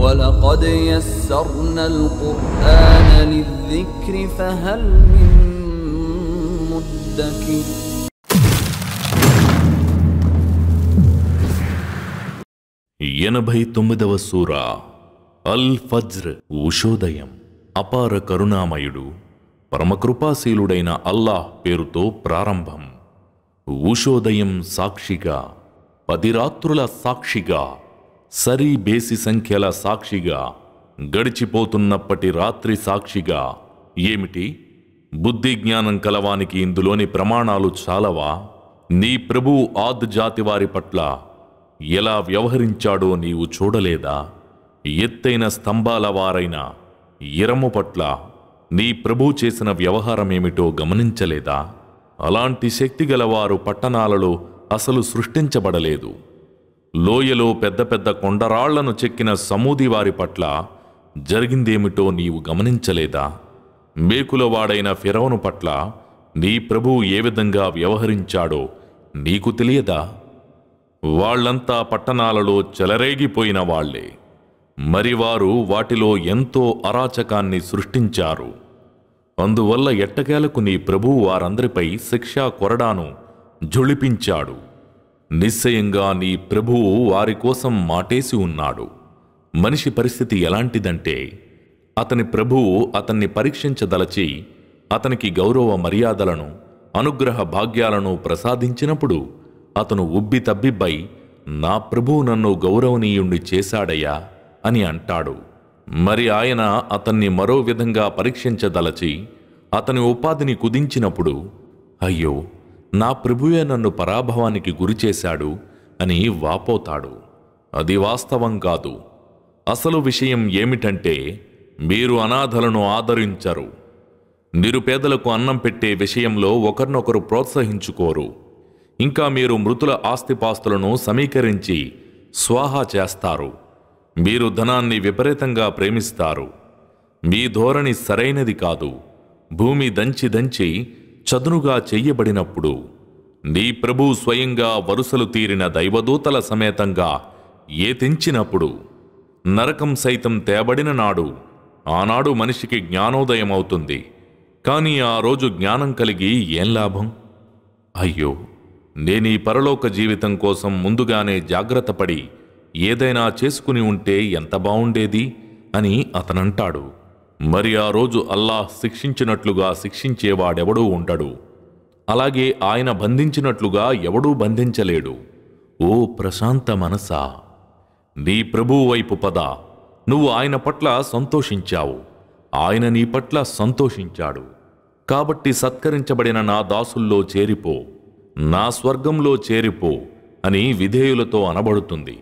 وَلَقَدْ يَسَّرْنَا الْقُرْآنَ لِلذِّكْرِ فَهَلْ مِن مُّدَّكِرٍ 89వ సూరా అల్ ఫజ్ర్ ఉషోదయం. అపార కరుణామయుడు పరమకృపాశీలుడైన అల్లాహ్ పేరుతో ప్రారంభం. ఉషోదయం సాక్షిగా, 10 రాత్రుల సాక్షిగా, సరి బేసి సంఖ్యల సాక్షిగా, గడిచిపోతున్నప్పటి రాత్రి సాక్షిగా. ఏమిటి? బుద్ధి జ్ఞానం కలవానికి ఇందులోని ప్రమాణాలు చాలవా? నీ ప్రభువు ఆద్ జాతి వారి పట్ల ఎలా వ్యవహరించాడో నీవు చూడలేదా? ఎత్తైన స్తంభాల వారైన ఇరము పట్ల నీ ప్రభు చేసిన వ్యవహారమేమిటో గమనించలేదా? అలాంటి శక్తిగలవారు పట్టణాలలో అసలు సృష్టించబడలేదు. లోయలో పెద్ద పెద్ద కొండరాళ్లను చెక్కిన సమూది వారి పట్ల జరిగిందేమిటో నీవు గమనించలేదా? మేకులవాడైన ఫిరౌను పట్ల నీ ప్రభువు ఏ విధంగా వ్యవహరించాడో నీకు తెలియదా? వాళ్లంతా పట్టణాలలో చెలరేగిపోయిన వాళ్లే. మరి వారు వాటిలో ఎంతో అరాచకాన్ని సృష్టించారు. అందువల్ల ఎట్టకేలకు నీ ప్రభువు వారందరిపై శిక్షా కొరడాను ఝుళిపించాడు. నిశ్చయంగా నీ ప్రభువు వారి కోసం మాటేసి ఉన్నాడు. మనిషి పరిస్థితి ఎలాంటిదంటే, అతని ప్రభువు అతన్ని పరీక్షించదలచి అతనికి గౌరవ మర్యాదలను, అనుగ్రహ భాగ్యాలను ప్రసాదించినప్పుడు అతను ఉబ్బి తబ్బిబ్బై, నా ప్రభువు నన్ను గౌరవనీయుణ్ణి చేశాడయ్యా అని అంటాడు. మరి ఆయన అతన్ని మరో విధంగా పరీక్షించదలచి అతని ఉపాధిని కుదించినప్పుడు, అయ్యో, నా ప్రభువే నన్ను పరాభవానికి గురిచేశాడు అని వాపోతాడు. అది వాస్తవం కాదు. అసలు విషయం ఏమిటంటే, మీరు అనాథలను ఆదరించరు. నిరుపేదలకు అన్నం పెట్టే విషయంలో ఒకరినొకరు ప్రోత్సహించుకోరు. ఇంకా మీరు మృతుల ఆస్తిపాస్తులను సమీకరించి స్వాహా చేస్తారు. మీరు ధనాన్ని విపరీతంగా ప్రేమిస్తారు. మీ ధోరణి సరైనది కాదు. భూమి దంచి దంచి చదునుగా చెయ్యబడినప్పుడు నీ ప్రభు స్వయంగా వరుసలు తీరిన దైవదూతల సమేతంగా తెంచినప్పుడు, నరకం సైతం తేబడిన నాడు, ఆనాడు మనిషికి జ్ఞానోదయమవుతుంది. కానీ ఆ రోజు జ్ఞానం కలిగి ఏం లాభం? అయ్యో, నేనీ పరలోక జీవితం కోసం ముందుగానే జాగ్రత్తపడి ఏదైనా చేసుకుని ఉంటే ఎంత బావుండేది అని అతనంటాడు. మరి ఆ రోజు అల్లాహ్ శిక్షించినట్లుగా శిక్షించేవాడెవడూ ఉండడు. అలాగే ఆయన బంధించినట్లుగా ఎవడూ బంధించలేడు. ఓ ప్రశాంత మనసా, నీ ప్రభువు వైపు పద. నువ్వు ఆయన పట్ల సంతోషించావు, ఆయన నీ పట్ల సంతోషించాడు. కాబట్టి సత్కరించబడిన నా దాసుల్లో చేరిపో, నా స్వర్గంలో చేరిపో అని విధేయులతో అనబడుతుంది.